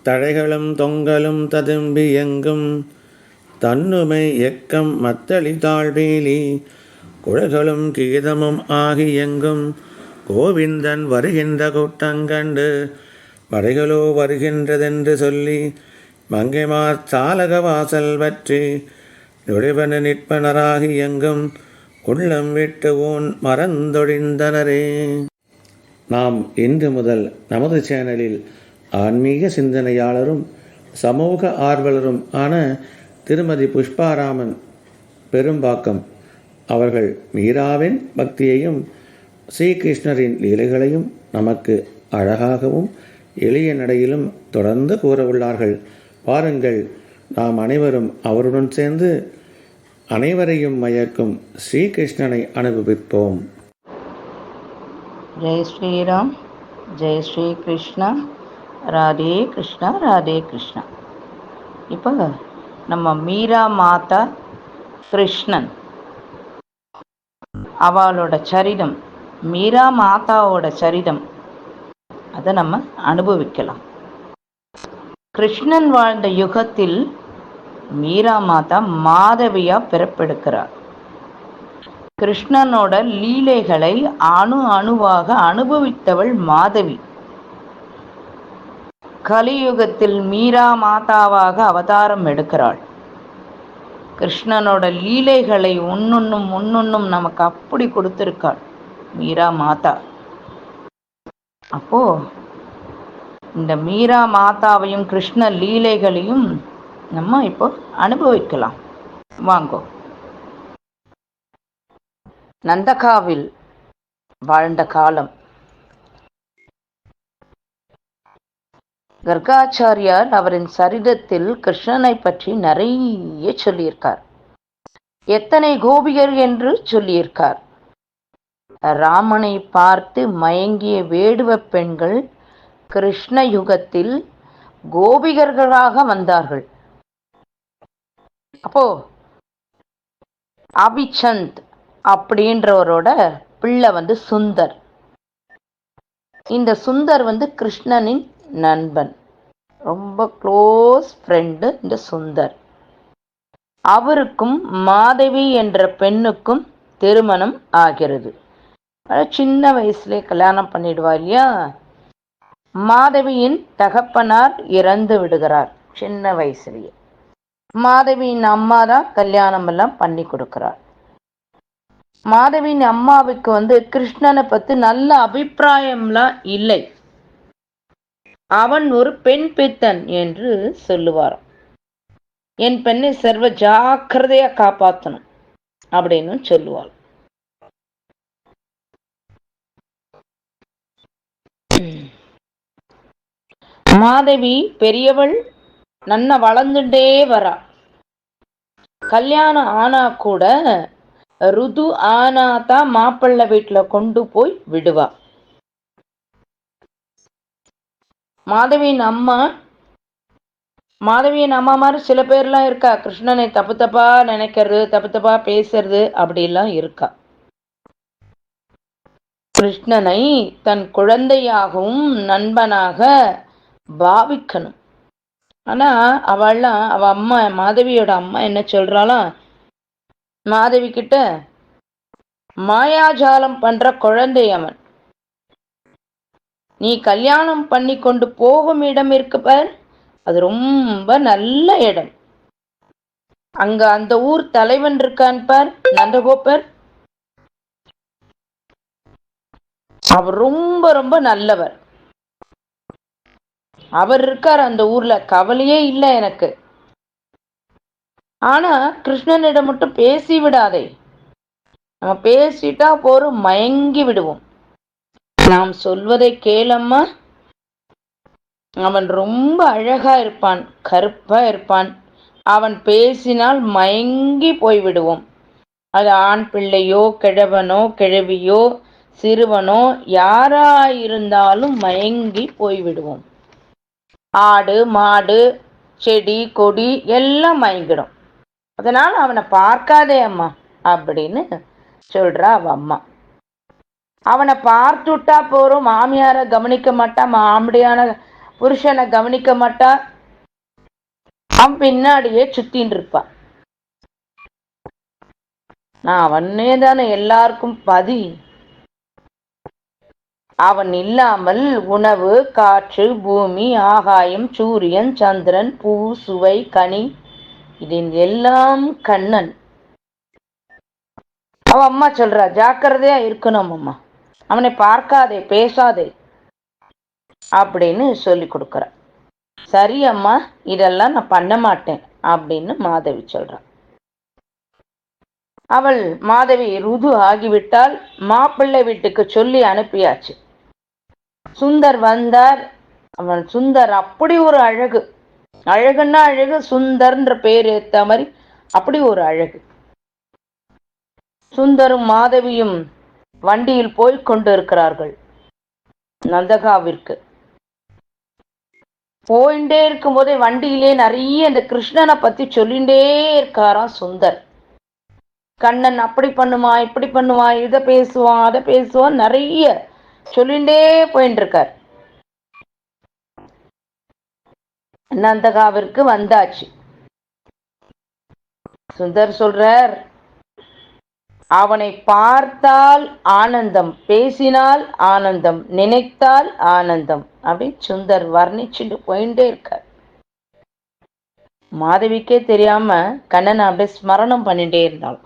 தழைகளும் தொங்கலும் ததும்பி எங்கும் தன்னுமை எக்கம் மத்தளி தாழ்வேலி குழல்களும் கீதமும் ஆகி எங்கும் கோவிந்தன் வருகின்ற கூட்டங்கண்டு படைகளோ வருகின்றதென்று சொல்லி மங்கைமார் சாலக வாசல் பற்றி நுழைவன நிற்பனராகி எங்கும் உள்ளம் விட்டு ஊன் மறந்தொழிந்தனரே. நாம் இன்று முதல் நமது சேனலில் ஆன்மீக சிந்தனையாளரும் சமூக ஆர்வலரும் ஆன திருமதி புஷ்பாராமன் பெரும்பாக்கம் அவர்கள் மீராவின் பக்தியையும் ஸ்ரீகிருஷ்ணரின் லீலைகளையும் நமக்கு அழகாகவும் எளிய நடையிலும் தொடர்ந்து கூற உள்ளார்கள். பாருங்கள், நாம் அனைவரும் அவருடன் சேர்ந்து அனைவரையும் மயக்கும் ஸ்ரீகிருஷ்ணனை அனுபவிப்போம். ஜெய் ஸ்ரீராம், ஜெய் ஸ்ரீ கிருஷ்ணா, ராதே கிருஷ்ணா, ராதே கிருஷ்ணா. இப்போ நம்ம மீரா மாதா கிருஷ்ணன் அவளோட சரிதம், மீரா மாதாவோட சரிதம், அதை நம்ம அனுபவிக்கலாம். கிருஷ்ணன் வாழ்ந்த யுகத்தில் மீரா மாதா மாதவியா பிறப்பெடுக்கிறார். கிருஷ்ணனோட லீலைகளை அணுவாக அனுபவித்தவள் மாதவி. கலியுகத்தில் மீரா மாதாவாக அவதாரம் எடுக்கிறாள். கிருஷ்ணனோட லீலைகளை ஒன்னொன்னும் நமக்கு அப்படி கொடுத்திருக்காள் மீரா மாதா. அப்போ இந்த மீரா மாதாவையும் கிருஷ்ண லீலைகளையும் நம்ம இப்போ அனுபவிக்கலாம். வாங்கோ. நந்தகாவில் வாழ்ந்த காலம். கர்காச்சாரியார் அவரின் சரிதத்தில் கிருஷ்ணனை பற்றி நிறைய சொல்லியிருக்கார். எத்தனை கோபிகர் என்று சொல்லியிருக்கார். ராமனை பார்த்து மயங்கிய வேடுவ பெண்கள் கிருஷ்ண யுகத்தில் கோபிகர்களாக வந்தார்கள். அப்போ அபிச்சந்த் அப்படின்றவரோட பிள்ளை சுந்தர். இந்த சுந்தர் கிருஷ்ணனின் நண்பன், ரொம்ப க்ளோஸ் ஃப்ரெண்டு இந்த சுந்தர். அவருக்கும் மாதவி என்ற பெண்ணுக்கும் திருமணம் ஆகிறது. சின்ன வயசுலே கல்யாணம் பண்ணிடுவா இல்லையா. மாதவியின் தகப்பனார் இறந்து விடுகிறார் சின்ன வயசுலேயே. மாதவியின் அம்மா தான் கல்யாணம் எல்லாம் பண்ணி கொடுக்கிறார். மாதவியின் அம்மாவுக்கு கிருஷ்ணனை பத்தி நல்ல அபிப்பிராயம்லாம் இல்லை. அவன் ஒரு பெண் பித்தன் என்று சொல்லுவார். என் பெண்ணை சர்வ ஜாக்கிரதையா காப்பாற்றணும் அப்படின்னு சொல்லுவாள். மாதவி பெரியவள் நன்ன வளர்ந்துட்டே வரா. கல்யாணம் ஆனா கூட ருது ஆனாதான் மாப்பிள்ளை வீட்டுல கொண்டு போய் விடுவா. மாதவியின் அம்மா மாதிரி சில பேர்லாம் இருக்கா, கிருஷ்ணனை தப்பு தப்பா நினைக்கிறது, தப்பு தப்பா பேசுறது அப்படிலாம் இருக்கா. கிருஷ்ணனை தன் குழந்தையாகவும் நண்பனாக பாவிக்கணும். ஆனா அவ அம்மா, மாதவியோட அம்மா என்ன சொல்றாளாம், மாதவி கிட்ட மாயாஜாலம் பண்ற குழந்தை அவன், நீ கல்யாணம் பண்ணி கொண்டு போகும் இடம் இருக்கு பார், அது ரொம்ப நல்ல இடம். அங்க அந்த ஊர் தலைவன் இருக்கான் பார், நந்தகோபர், அவர் ரொம்ப ரொம்ப நல்லவர். அவர் இருக்கார் அந்த ஊர்ல, கவலையே இல்லை எனக்கு. ஆனா கிருஷ்ணனிடம் மட்டும் பேசி விடாதே, நம்ம பேசிட்டா போரும் மயங்கி விடுவோம். நாம் சொல்வதை கேளம்மா, அவன் ரொம்ப அழகா இருப்பான், கருப்பா இருப்பான், அவன் பேசினால் மயங்கி போய்விடுவோம். அது ஆண் பிள்ளையோ கிழவனோ கிழவியோ சிறுவனோ யாராயிருந்தாலும் மயங்கி போய்விடுவோம். ஆடு மாடு செடி கொடி எல்லாம் மயங்கிடும். அதனால அவனை பார்க்காதே அம்மா அப்படின்னு சொல்றா அவ அம்மா. அவனை பார்த்துட்டா போறோம், மாமியார கவனிக்க மாட்டா, மாமியான புருஷனை கவனிக்க மாட்டா, அவன் பின்னாடியே சுத்தின்னு இருப்பான். நான் அவனே தானே எல்லாருக்கும் பதி. அவன் இல்லாமல் உணவு, காற்று, பூமி, ஆகாயம், சூரியன், சந்திரன், பூ, சுவை, கனி, இதன் எல்லாம் கண்ணன். அவ அம்மா சொல்றா, ஜாக்கிரதையா இருக்கணும் அம்மா, அவனை பார்க்காதே, பேசாதே அப்படின்னு சொல்லி கொடுக்குற. சரி அம்மா, இதெல்லாம் நான் பண்ண மாட்டேன் அப்படின்னு மாதவி சொல்றான். அவள் மாதவி ருது ஆகிவிட்டால் மாப்பிள்ளை வீட்டுக்கு சொல்லி அனுப்பியாச்சு. சுந்தர் வந்தார். அவன் சுந்தர் அப்படி ஒரு அழகு, அழகுன்னா அழகு, சுந்தர்ன்ற பேர் ஏத்த மாதிரி அப்படி ஒரு அழகு. சுந்தரும் மாதவியும் வண்டியில் போய் கொண்டு இருக்கிறார்கள் நந்தகாவிற்கு. போயிட்டே இருக்கும் போதே வண்டியிலே நிறைய இந்த கிருஷ்ணனை பத்தி சொல்லிண்டே இருக்காராம் சுந்தர். கண்ணன் அப்படி பண்ணுவான், இப்படி பண்ணுவான், இதை பேசுவான், அதை பேசுவான், நிறைய சொல்லிண்டே போயிட்டு இருக்கார். நந்தகாவிற்கு வந்தாச்சு. சுந்தர் சொல்றார், அவனை பார்த்தால் ஆனந்தம், பேசினால் ஆனந்தம், நினைத்தால் ஆனந்தம் அப்படி சுந்தர் வர்ணிச்சுட்டு போயிட்டே இருக்கார். மாதவிக்கே தெரியாம கண்ணனை அப்படியே ஸ்மரணம் பண்ணிட்டே இருந்தாள்.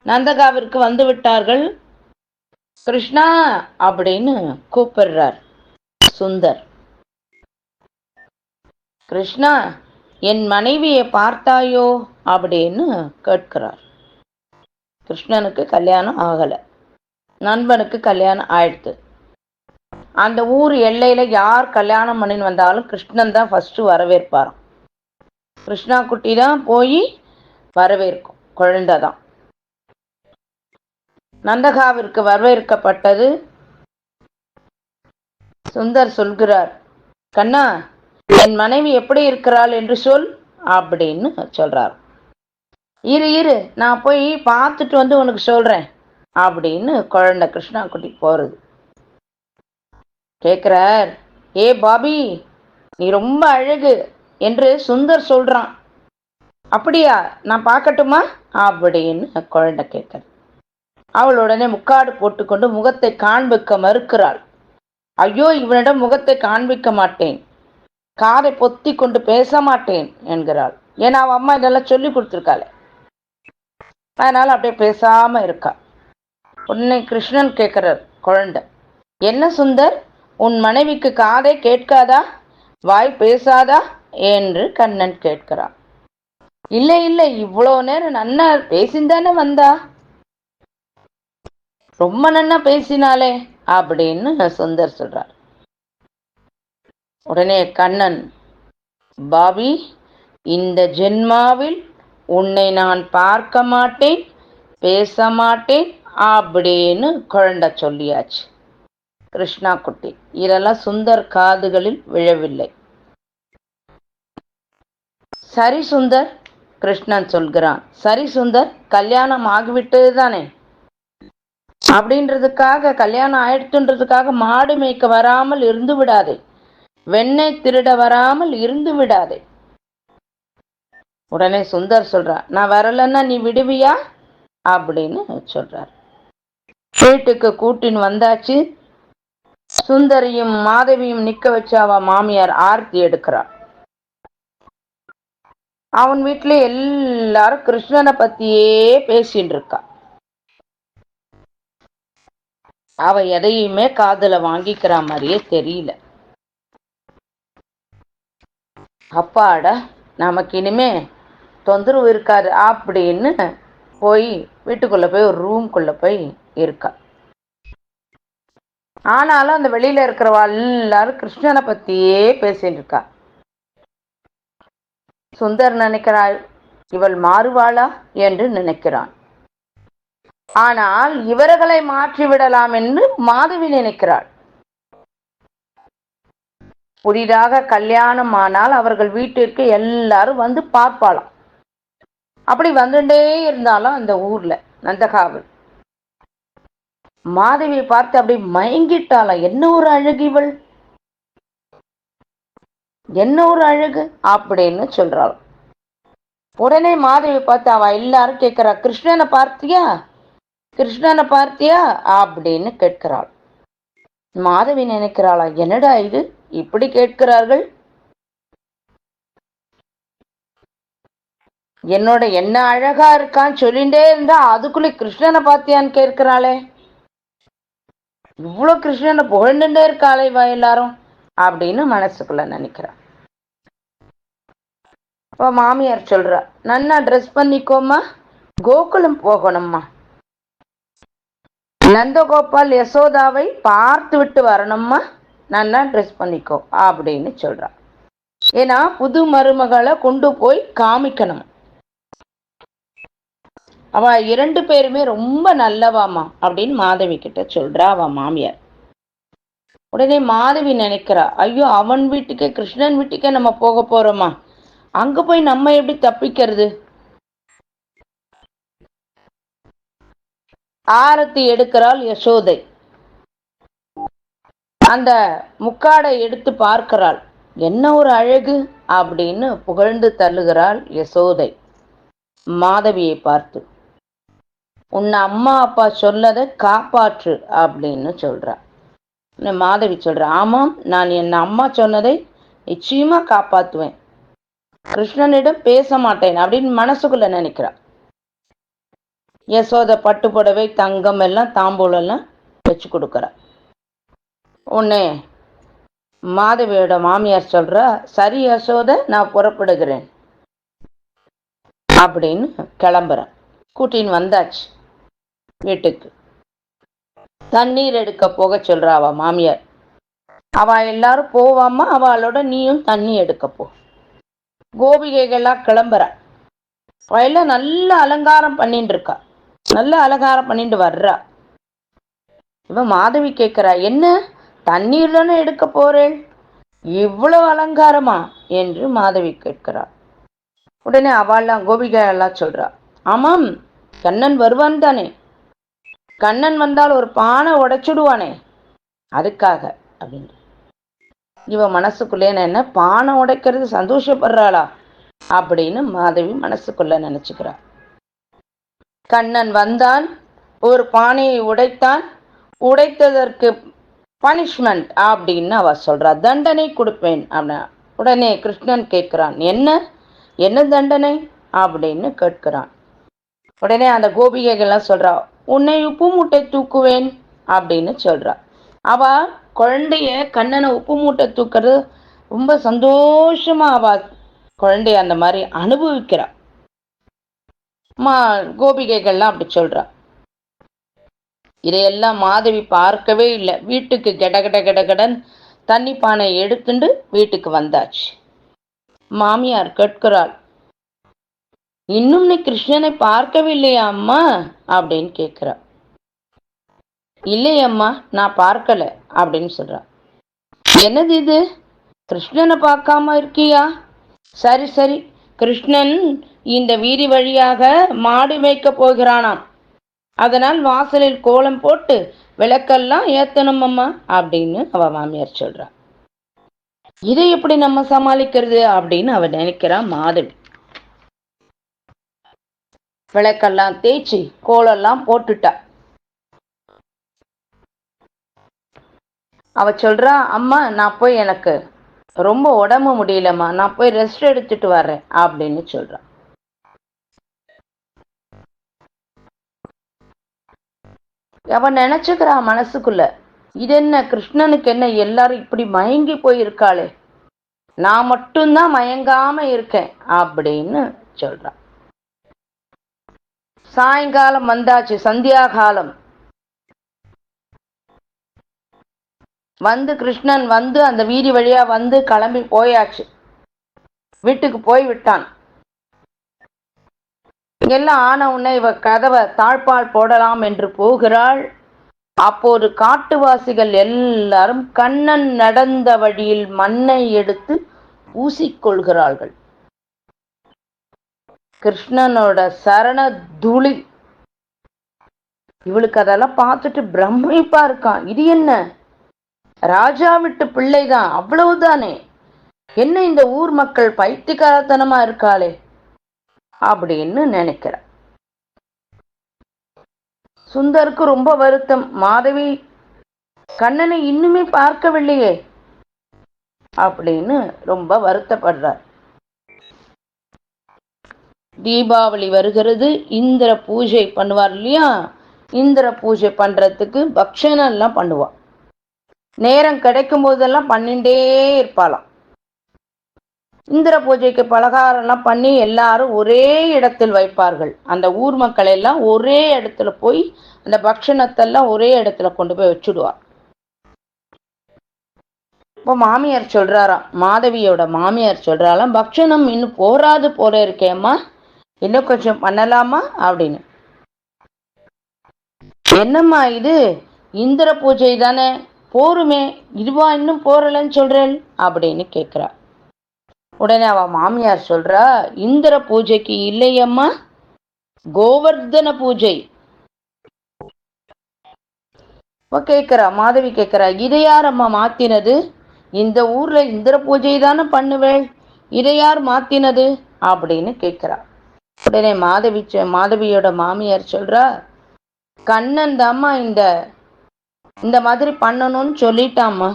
நந்தகாவிற்கு வந்து விட்டார்கள். கிருஷ்ணா அப்படின்னு கூப்பிடுறார் சுந்தர். கிருஷ்ணா, என் மனைவியை பார்த்தாயோ அப்படின்னு கேட்கிறார். கிருஷ்ணனுக்கு கல்யாணம் ஆகல, நண்பனுக்கு கல்யாணம் ஆயிடுத்து. அந்த ஊர் எல்லையில யார் கல்யாணம் பண்ணின்னு வந்தாலும் கிருஷ்ணன் தான் ஃபர்ஸ்ட் வரவேற்பாராம். கிருஷ்ணா குட்டி தான் போய் வரவேற்கும், குழந்தை தான். நந்தகாவிற்கு வரவேற்கப்பட்டது. சுந்தர் சொல்கிறார், கண்ணா, என் மனைவி எப்படி இருக்கிறாள் என்று சொல் அப்படின்னு சொல்றார். இரு நான் போய் பார்த்துட்டு வந்து உனக்கு சொல்றேன் அப்படின்னு குழந்தை கிருஷ்ணா குட்டி போறது. கேட்கிறார், ஏ பாபி, நீ ரொம்ப அழகு என்று சுந்தர் சொல்றான். அப்படியா, நான் பார்க்கட்டுமா அப்படின்னு குழந்தை கேட்கிறார். அவள் உடனே முக்காடு போட்டுக்கொண்டு முகத்தை காண்பிக்க மறுக்கிறாள். ஐயோ, இவனிடம் முகத்தை காண்பிக்க மாட்டேன், காதை பொத்தி கொண்டு பேச மாட்டேன் என்கிறாள். ஏன்னா அவன் அம்மா இதெல்லாம் சொல்லி கொடுத்துருக்காள். அதனால அப்படியே பேசாம இருக்கா. உடனே கிருஷ்ணன் கேட்கிறார் குழந்தை, என்ன சுந்தர், உன் மனைவிக்கு காதை கேட்காதா, வாய் பேசாதா என்று கண்ணன் கேட்கிறான். இல்லை இல்லை, இவ்வளோ நேரம் நன்னா பேசிந்தானே வந்தா, ரொம்ப நன்னா பேசினாலே அப்படின்னு சுந்தர் சொல்றார். உடனே கண்ணன், பாபி, இந்த ஜென்மாவில் உன்னை நான் பார்க்க மாட்டேன், பேச மாட்டேன் அப்படின்னு குழந்தை சொல்லியாச்சு. கிருஷ்ணா குட்டி இதெல்லாம் சுந்தர் காதுகளில் விழவில்லை. சரி சுந்தர், கிருஷ்ணன் சொல்கிறான். சரி சுந்தர், கல்யாணம் ஆகிவிட்டது தானே, அப்படின்றதுக்காக, கல்யாணம் ஆயிடுத்துன்றதுக்காக மாடு மேய்க்க வராமல் இருந்து விடாதே, வெண்ணெய் திருட வராமல் இருந்து விடாதே. உடனே சுந்தர் சொல்றார், நான் வரலன்னா நீ விடுவியா அப்படின்னு சொல்றார். வீட்டுக்கு கூட்டின்னு வந்தாச்சு. சுந்தரியும் மாதவியும் நிக்க வச்சு அவ மாமியார் ஆர்த்தி எடுக்கிறார். அவன் வீட்டுல எல்லாரும் கிருஷ்ணனை பத்தியே பேசிட்டு இருக்கா. அவ எதையுமே காதுல வாங்கிக்கிற மாதிரியே தெரியல. அப்பாடா, நமக்கு இனிமே தொந்தரவு இருக்காது அப்படின்னு போய் வீட்டுக்குள்ள போய் ஒரு ரூம்குள்ள போய் இருக்கா. ஆனாலும் அந்த வெளியில இருக்கிறவா எல்லாரும் கிருஷ்ணனை பத்தியே பேசிட்டு இருக்கா. சுந்தர் நினைக்கிறாள், இவள் மாறுவாளா என்று நினைக்கிறான். ஆனால் இவர்களை மாற்றிவிடலாம் என்று மாதவி நினைக்கிறாள். புதிதாக கல்யாணம் ஆனால் அவர்கள் வீட்டிற்கு எல்லாரும் வந்து பார்ப்பாளாம். அப்படி வந்துட்டே இருந்தாலும் அந்த ஊர்ல நந்தகாவில் மாதவியை பார்த்து அப்படி மயங்கிட்டாளாம். என்ன ஒரு அழகு இவள், என்ன ஒரு அழகு அப்படின்னு சொல்றாள். உடனே மாதவி பார்த்து அவ எல்லாரும் கேட்கிறா, கிருஷ்ணனை பார்த்தியா, கிருஷ்ணனை பார்த்தியா அப்படின்னு கேட்கிறாள். மாதவி நினைக்கிறாளா, என்னடா இது இப்படி கேட்கிறார்கள், என்னோட என்ன அழகா இருக்கான்னு சொல்லிட்டே இருந்தா அதுக்குள்ள கிருஷ்ணனை பார்த்தியான்னு கேட்கிறாளே, இவ்வளவு கிருஷ்ணனை புகழ்ந்துட்டே இருக்காளே வா எல்லாரும் அப்படின்னு மனசுக்குள்ள நினைக்கிறான். அப்ப மாமியார் சொல்றா, நன்னா ட்ரெஸ் பண்ணிக்கோமா, கோகுலம் போகணும்மா, நந்தகோபால் யசோதாவை பார்த்து விட்டு வரணும்மா, நல்லா ட்ரெஸ் பண்ணிக்கோ அப்படின்னு சொல்றா. ஏன்னா புது மருமகளை கொண்டு போய் காமிக்கணும். அவ 2 பேருமே ரொம்ப நல்லவாமா அப்படின்னு மாதவி கிட்ட சொல்றா அவ மாமியார். உடனே மாதவி நினைக்கிறா, ஐயோ அவன் வீட்டுக்கே, கிருஷ்ணன் வீட்டுக்கே நம்ம போக போறோமா, அங்க போய் நம்ம எப்படி தப்பிக்கிறது. ஆரத்தி எடுக்கிறாள் யசோதை. அந்த முக்காடை எடுத்து பார்க்கிறாள், என்ன ஒரு அழகு அப்படின்னு புகழ்ந்து தள்ளுகிறாள் யசோதை மாதவியை பார்த்து. உன்னை அம்மா அப்பா சொன்னதை காப்பாற்று அப்படின்னு சொல்றா. மாதவி சொல்ற, ஆமாம், நான் என் அம்மா சொன்னதை நிச்சயமா காப்பாத்துவேன், கிருஷ்ணனிடம் பேச மாட்டேன் அப்படின்னு மனசுக்குள்ள நினைக்கிறா. யசோதை பட்டு புடவை தங்கம் எல்லாம் தாம்பூலம் எல்லாம் வச்சு கொடுக்கறா. உடனே மாதவியோட மாமியார் சொல்றா, சரி யசோதை, நான் புறப்படுகிறேன் அப்படின்னு கிளம்புறேன். கூட்டின்னு வந்தாச்சு வீட்டுக்கு. தண்ணீர் எடுக்க போக சொல்றா அவ மாமியார். அவ எல்லாரும் போவாமா, அவளோட நீயும் தண்ணி எடுக்க போ. கோபிகைகள்லாம் கிளம்புறா. அவெல்லாம் நல்ல அலங்காரம் பண்ணிட்டு இருக்கா, நல்ல அலங்காரம் பண்ணிட்டு வர்றா. இவன் மாதவி கேட்கிறா, என்ன தண்ணீர் தானே எடுக்க போறேன், இவ்வளவு அலங்காரமா என்று மாதவி கேட்கிறாள். உடனே அவள்லாம் கோபிகையெல்லாம் சொல்றா, ஆமாம், கண்ணன் வருவான் தானே, கண்ணன் வந்தால் ஒரு பானை உடைச்சுடுவானே அதுக்காக அப்படின்னு. இவ மனசுக்குள்ளே என்ன, பானை உடைக்கிறது சந்தோஷப்படுறாளா அப்படின்னு மாதவி மனசுக்குள்ள நினைச்சுக்கிறா. கண்ணன் வந்தான், ஒரு பானையை உடைத்தான், உடைத்ததற்கு பனிஷ்மெண்ட் அப்படின்னு அவ சொல்றா, தண்டனை கொடுப்பேன் அப்படின்னா. உடனே கிருஷ்ணன் கேட்கிறான், என்ன என்ன தண்டனை அப்படின்னு கேட்கிறான். உடனே அந்த கோபிகைகள்லாம் சொல்றா, உன்னை உப்பு மூட்டை தூக்குவேன் அப்படின்னு சொல்றா. அவ குழந்தைய கண்ணனை உப்பு மூட்டை தூக்குறது ரொம்ப சந்தோஷமா அவ குழந்தைய அந்த மாதிரி அனுபவிக்கிறா. கோபிகைகள்லாம் அப்படி சொல்றா. இதையெல்லாம் மாதவி பார்க்கவே இல்லை. வீட்டுக்கு கடகட கடகடன் தண்ணி பானை எடுத்துட்டு வீட்டுக்கு வந்தாச்சு. மாமியார் கேட்கிறாள், இன்னும் நீ கிருஷ்ணனை பார்க்கவில்லையா அம்மா அப்படின்னு கேட்கிறா. இல்லையம்மா, நான் பார்க்கல அப்படின்னு சொல்றா. என்னது இது, கிருஷ்ணனை பார்க்காம இருக்கியா? சரி சரி, கிருஷ்ணன் இந்த வீதி வழியாக மாடு மேய்க்க போகிறானாம், அதனால் வாசலில் கோலம் போட்டு விளக்கெல்லாம் ஏத்தணும் அம்மா அப்படின்னு அவ மாமியார் சொல்றா. இதை எப்படி நம்ம சமாளிக்கிறது அப்படின்னு அவ நினைக்கிறா மாதவி. விளக்கெல்லாம் தேய்ச்சி கோலெல்லாம் போட்டுட்டா. அவ சொல்றா, அம்மா நான் போய், எனக்கு ரொம்ப உடம்பு முடியலம்மா, நான் போய் ரெஸ்ட் எடுத்துட்டு வர்றேன் அப்படின்னு சொல்றா. அவன் நினைச்சுக்கிறா மனசுக்குள்ள, இது என்ன கிருஷ்ணனுக்கு என்ன எல்லாரும் இப்படி மயங்கி போயிருக்காளே, நான் மட்டும்தான் மயங்காம இருக்கேன் அப்படின்னு சொல்றான். சாயங்காலம் வந்தாச்சு, சந்தியா காலம் வந்து கிருஷ்ணன் வந்து அந்த வீதி வழியா வந்து கிளம்பி போயாச்சு, வீட்டுக்கு போய் விட்டான். எல்லாம் ஆன உடனே இவ கதவை தாழ்பால் போடலாம் என்று போகிறாள். அப்போது காட்டுவாசிகள் எல்லாரும் கண்ணன் நடந்த வழியில் மண்ணை எடுத்து பூசிக்கொள்கிறார்கள். கிருஷ்ணனோட சரண துளி. இவளுக்கு அதெல்லாம் பார்த்துட்டு பிரமிப்பா இருக்கான். இது என்ன, ராஜா விட்டு பிள்ளைதான், அவ்வளவுதானே, என்ன இந்த ஊர் மக்கள் பைத்தியக்காரத்தனமா இருக்காளே அப்படின்னு நினைக்கிறார். சுந்தருக்கு ரொம்ப வருத்தம். மாதவி கண்ணனை இன்னுமே பார்க்கவில்லையே அப்படின்னு ரொம்ப வருத்தப்படுறார். தீபாவளி வருகிறது, இந்திர பூஜை பண்ணுவார் இல்லையா? இந்திர பூஜை பண்றதுக்கு பக்ஷணம் எல்லாம் பண்ணுவா. நேரம் கிடைக்கும் போதெல்லாம் பண்ணிட்டே இருப்பாளாம். இந்திர பூஜைக்கு பலகாரம்லாம் பண்ணி எல்லாரும் ஒரே இடத்தில் வைப்பார்கள். அந்த ஊர் மக்கள் எல்லாம் ஒரே இடத்துல போய் அந்த பக்ஷணத்தெல்லாம் ஒரே இடத்துல கொண்டு போய் வச்சுடுவார். இப்போ மாமியார் சொல்றாராம், மாதவியோட மாமியார் சொல்றாளாம், பக்ஷணம் இன்னும் போராது போல இருக்கேம்மா, இன்னும் கொஞ்சம் பண்ணலாமா அப்படின்னு. என்னம்மா இது, இந்திர பூஜை தானே, போருமே, இதுவா இன்னும் போறலன்னு சொல்றேன் அப்படின்னு கேட்கிறா. உடனே அவ மாமியார் சொல்றா, இந்திர பூஜைக்கு இல்லையம்மா, கோவர்தன பூஜை. கேட்கிறா மாதவி கேட்கிறா, இதை யார் அம்மா மாத்தினது? இந்த ஊர்ல இந்திர பூஜை தானே பண்ணுவேள், இதை யார் மாத்தினது அப்படின்னு கேட்கிறா. உடனே மாதவியோட மாமியார் சொல்றா, கண்ணன் தாம்மா இந்த மாதிரி பண்ணணும்னு சொல்லிட்டாம்மா,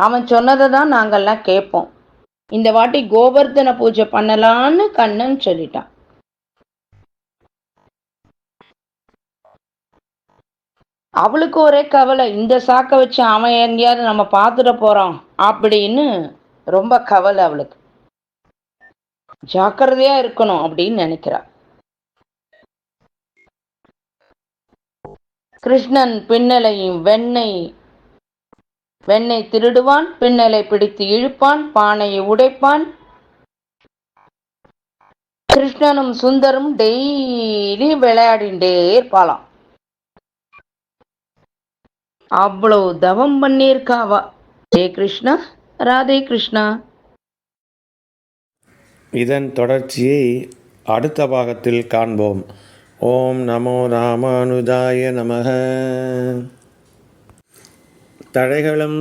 அவன் சொன்னதை தான் நாங்கெல்லாம் கேட்போம், இந்த வாட்டி கோவர்தன பூஜை பண்ணலான்னு கண்ணன் சொல்லிட்டான். அவளுக்கு ஒரே கவலை, இந்த சாக்க வச்சு அவன் எங்கேயாவது நம்ம பார்த்துட போறான் அப்படின்னு ரொம்ப கவலை அவளுக்கு. ஜாக்கிரதையா இருக்கணும் அப்படின்னு நினைக்கிறா. கிருஷ்ணன் பின்னலையும் வெண்ணெய் திருடுவான், பின்னலை பிடித்து இழுப்பான், பானையை உடைப்பான். கிருஷ்ணனும் சுந்தரும் டெய்லி விளையாடிண்டே இருப்பாளாம். அவ்வளவு தவம் பண்ணியிருக்காவா. ஹே கிருஷ்ணா, ராதே கிருஷ்ணா. இதன் தொடர்ச்சியை அடுத்த பாகத்தில் காண்போம். ஓம் நமோ ராமானுஜாய நமக. தழைகளும்